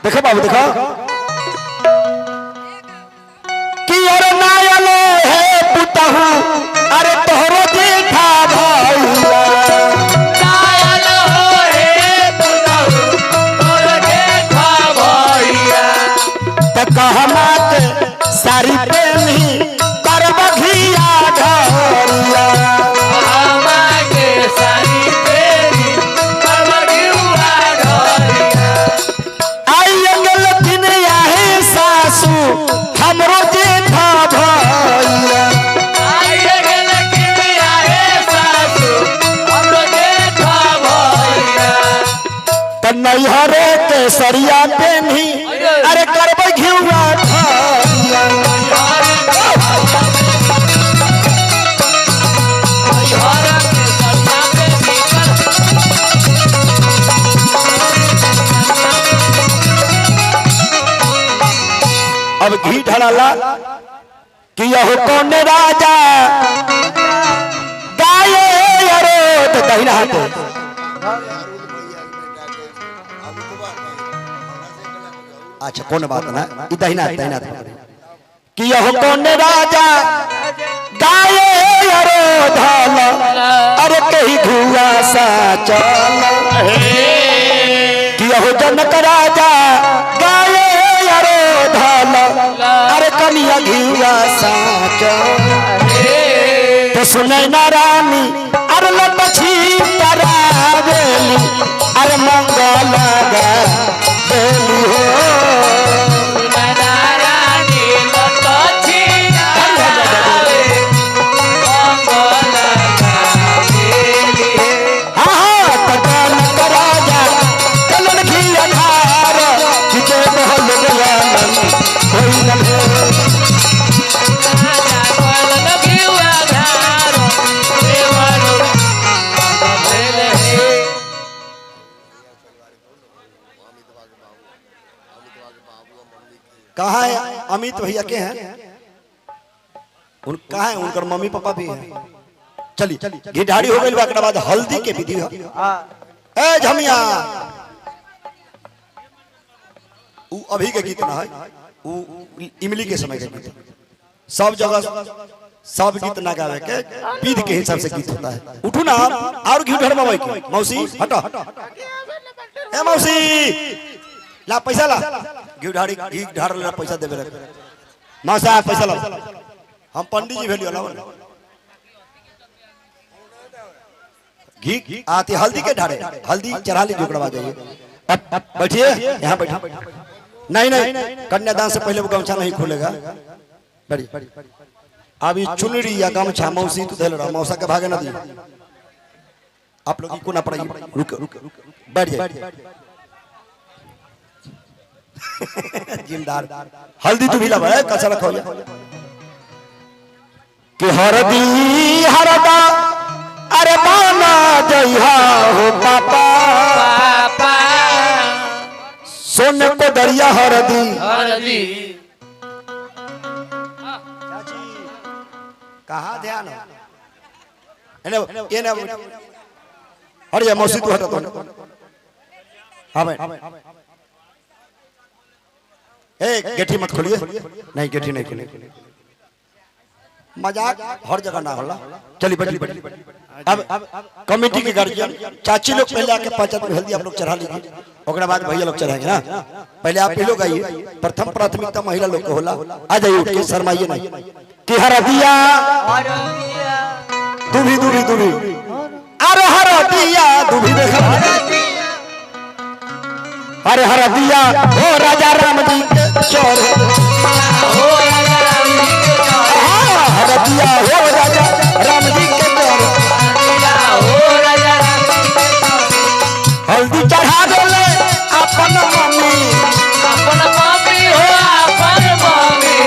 देखो बाबू देखो कि अरे नायलो है पुतहु अरे तोहरो जेठा भैया नायलो है पुतहु तोहरो जेठा भैया त कहमा के सारी पेनी करब घिया ढरिया कहमा के सारी पेनी करब घिया ढरिया आई अंगल दिन आहे सासू हमरो जेठा भैया आई अंगल दिन आहे सासू हमरो जेठा भैया त नैहरे के सरिया पेनी अरे करब घिया ढरिया अब घी ढलाला कि यह कौन राजा गाये अरे तो दहिना हाथ अच्छा कौन बात ना ई दहिना कि यह कौन राजा गाये अरे धल अरे कहीं धुआ सा चल कि यह जनक राजा गाये अरे धल अरे कनिया घिया सा चल तो सुनै ना रानी अरे लपछी तरावेली अरे मंगल गा बेली हो नारायणी लटछी आवे मंगल गावेली हाँ तगन राजा कलन घिया धार खिचे बहल गयानन होई न राजा कलन घिया धार देवरो भेले हे कहाँ है अमित भैया के हैं कहाँ है उनकर मम्मी पापा भी हैं चली घिढारी हो गई एकरा बाद हल्दी के विधि हो ए झमिया उ अभी के गीत ना है उ इमली के समय के गीत सब जगह सब गीत ना गावे के विधि के हिसाब से गीत होता है उठू ना और घी ढरमावे के मौसी हटा ए मौसी ला पैसा ला घी ढारी घी ढार ला पैसा देबे रे मौसा पैसा ला हम पंडित जी भेलियो ला घी आती हल्दी के ढारे हल्दी चढ़ा ली जोकड़वा जाइए बैठिए यहाँ बैठा नहीं कन्यादान से पहले वो गमछा नहीं खोलेगा बड़ी अभी चुनरी या गमछा मौसी तो धैल रहा मौसा के भागे ना दी आप लोग को ना पड़ेगी रुक बैठ जाइए जिमदार हल्दी तू भी ला भाई कसा रखो कि हरदी हरदा अरे माना जइहा हो पापा पापा सोने को दरिया हरदी हरदी चाची कहाँ ध्यान हो ये ना अरे ये मौसी तू हटा तो हाँ भाई ए गेठी मत खोलिए नहीं गेठी नहीं खोलिए मजाक हर जगह ना होला चलिए बैठिए अब कमेटी के गार्जियन चाची लोग पहले आके पंचायत में हल्दी आप लोग चढ़ा लीजिए ओकरा बाद भैया लोग चढ़ाएंगे ना पहले आप ही लोग आइए प्रथम प्राथमिकता महिला लोग को होला आ जाइए उठ के शर्माइए नहीं कि हरदिया दुभी अरे हरदिया दुभी देखा अरे हरदिया हो राजा राम जी के चोर हो राजा राम जी के चोर हरदिया हो राजा राम जी के चोर हो राजा राम जी के चोर हल्दी चढ़ा देले अपन मम्मी अपन मम्मी हो अपन मम्मी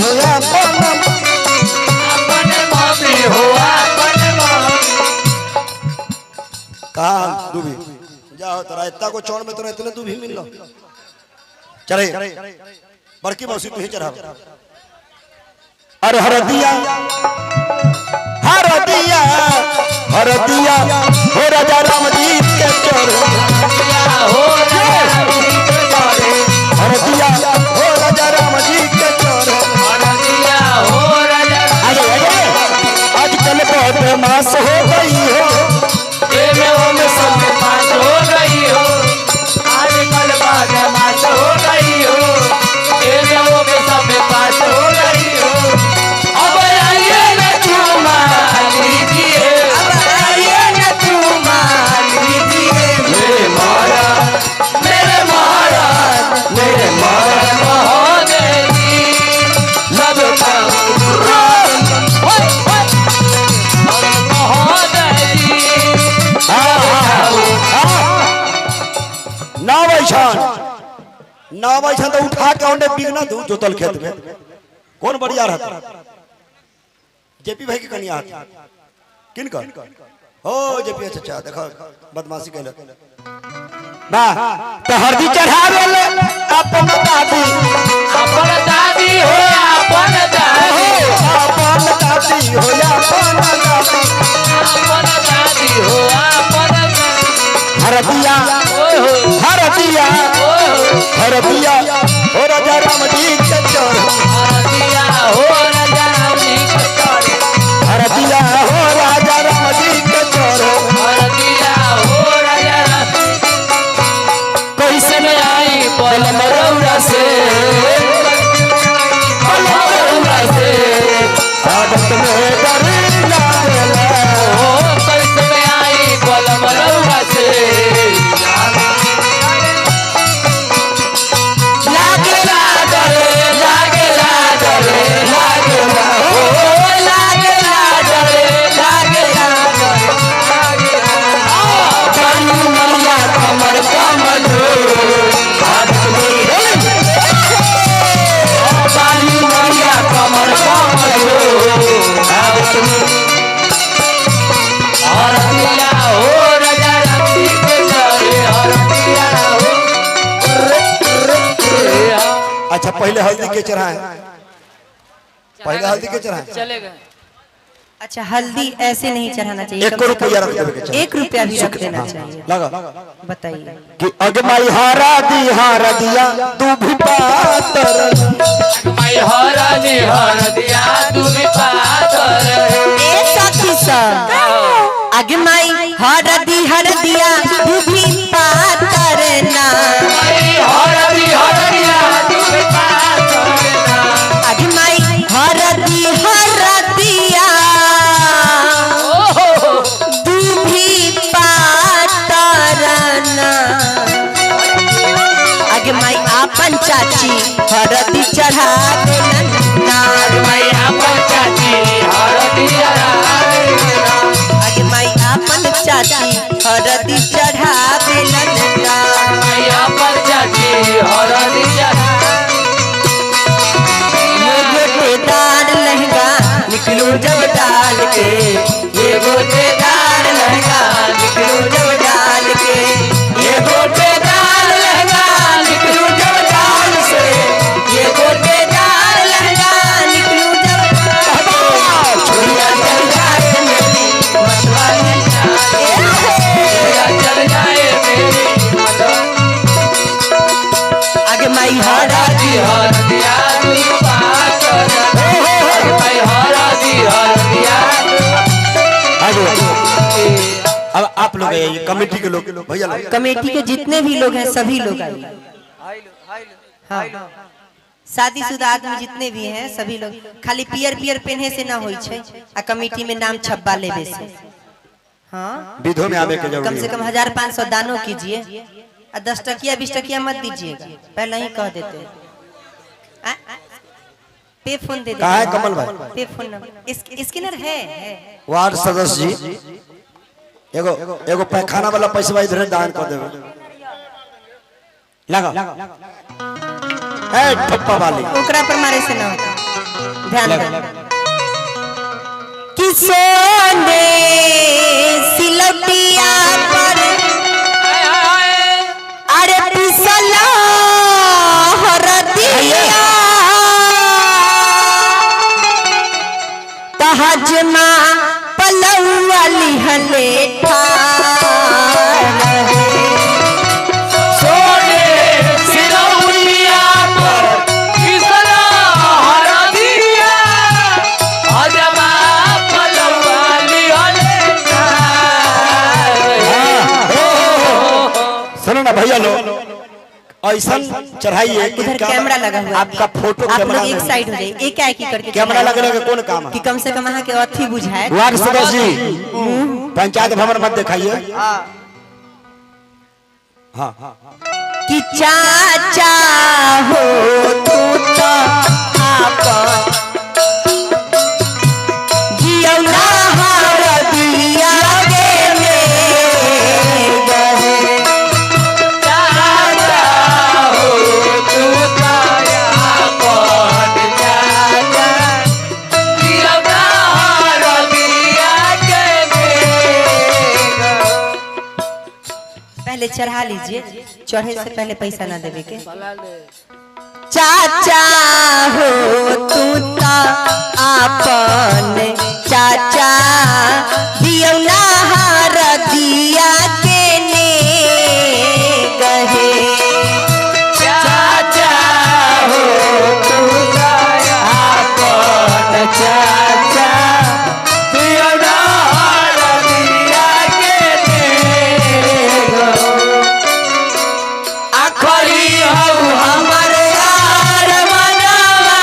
हो अपन मम्मी हो अपन मम्मी कहाँ दुभी जाओ तोरा इतना को चौड़ में तो इतने तू भी मिल लो चले बड़की मौसी तू ही चढ़ा अरे हरदिया हो राजा राम जी के चोर हो राजा बैछान ना बैछान तो उठा के ओंडे बिगना दू जोतल खेत में कौन बढ़िया रहता जेपी भाई के कनिया किन का हो जेपी चाचा देखो बदमाशी कैले ना तो हरदी चढ़ावे ले अपन दादी हो अपन दादी हो अपन दादी हो अपन हरदिया हो राजा राम जी के चोर हरदिया हो राजा राम जी के चोर हरदिया हो राजा राम जी के चोर हरदिया हो राजा राम कैसे में आई बोल मरौरा से आदत में डर लागेला ओ कैसे में आई बोल मरौरा से लागेला डरे लागेला डरे लागेला ओ लागेला डरे लागेला डरे कानू मरिया कमर कमल आदत में बाली मरिया कमर कमल आदत में हरदिया हो राजा राम जी के चोर हरदिया हो अच्छा पहले हल्दी के चढ़ाए पहले हल्दी के चढ़ाए चले गए अच्छा हल्दी ऐसे नहीं चढ़ाना चाहिए, 1 रुपया रख देवे के चाहिए 1 रुपया भी रख देना चाहिए। लगा बताइए कि अगमाई हारा दिया तू भी पातर मैं हरदिया तू भी पातर ए सखी सब आगे माई हरदिया तू भी पातर ना हरदिया तू भी पातर आगे माई हरदिया तू भी पातर ना आगे माई आपन चाची हरदी चढ़ा देलन नार मैं अपन चाची हरदिया आगे माई आपन चाची हरदी चढ़ा देलन नार मैं अपन चाची हरदिया ये गोटेदार लहंगा निकलू जब डाल के ये गोटेदार लहंगा निकलू जब डाल के ये गोटेदार लहंगा निकलू जब डाल से ये गोटेदार लहंगा निकलू जब डाल से छोड़िया चल जाए मेरी मतवाली चल जाए मेरी आगे माई हरदिया हरदिया तू भी पातर मैं हरदिया अब आप लोग ये कमेटी के लोग भैया लोग कमेटी के जितने भी लोग हैं सभी लोग आइए। हाँ शादीशुदा आदमी जितने भी हैं सभी लोग खाली पियर पहने से ना होई छे आ कमेटी में नाम छप्पा लेवे से हाँ विधो में आवे के कम जरूरी से है कम 1500 दानों कीजिए और 10 टकिया 20 टकिया मत दीजिएगा पहले ही कह देते हैं। पे फोन दे कहाँ है कमल भाई? पे फोन नंबर स्कैनर है वार्ड सदस्य जी एगो पैखाना वाला पैसा इधर दान कर देवे लगा ए ठप्पा वाली ओकरा पर मारे से ना होता ध्यान रख कि सोने सिलटिया पर अरे पिसला हरदिया तहजमा पलौवाली हले सोने सिरौलिया पर किसना हरदिया हजमा पलवाली सुनो ना भैया लोग ऐसा चढ़ाइए कि इधर कैमरा लगा हुआ है। आपका फोटो आप कैमरा लोग एक साइड हो जाइए एक एक करके कैमरा लगने का कौन काम कि है कम से कम यहाँ के अथी बुझाए वार्ड सदस्य जी पंचायत भवन मत दिखाइए हाँ कि चाचा हो तू तो आपन जियौना हरदिया गे में गहे चाचा चढ़ा लीजिए, चढ़े से पहले पैसा ना देवे के। भला ले चाचा हो तू ता आपन चाचा दियो ना हार दिया के ने गहे। चाचा हो तू आपन चाचा दियो ना दिया के देगो आखरी हो हमर यार मनवा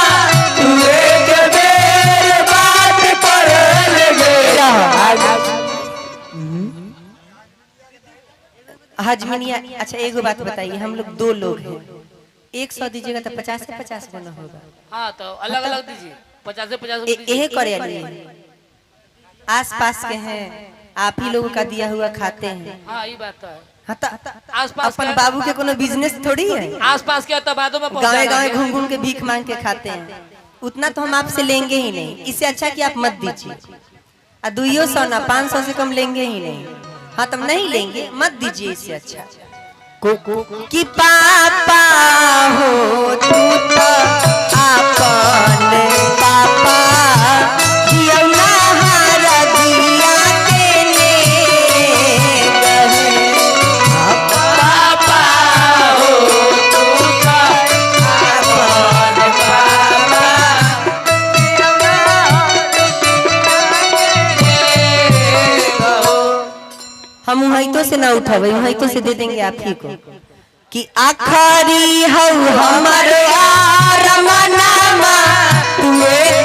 तू एक बेर बात पर लगे हजमिनिया। अच्छा एगो बात बताइए, हम लोग 2 लोग हैं, 100 दीजिएगा तो 50 से 50 बना होगा। हाँ तो अलग अलग दीजिए 50 से 50 यही करे आस पास के हैं, आप ही लोगों का दिया हुआ खाते हैं। हाँ ये बात तो है। हाँ तो आसपास अपन के- बाबू के कोनो बिजनेस थोड़ी है, आसपास के तबादों में पहुंचा गाँव गाँव देंगे। घूम घूम के भीख मांग के खाते हैं। उतना तो हम आपसे लेंगे ही नहीं, इससे अच्छा कि आप मत दीजिए। 200 ना 500 से कम लेंगे ही नहीं। हाँ तुम नहीं लेंगे, मत दीजिए, इससे अच्छा कि पापा हो तू तो आपन पापा दियो ना हार दिया के ने गहे। पापा हो तू का आपन पापा हम वहीं से ना उठावे, वहीं से दे देंगे आप ही को कि आखरी हो हमर यार मनामा तू एक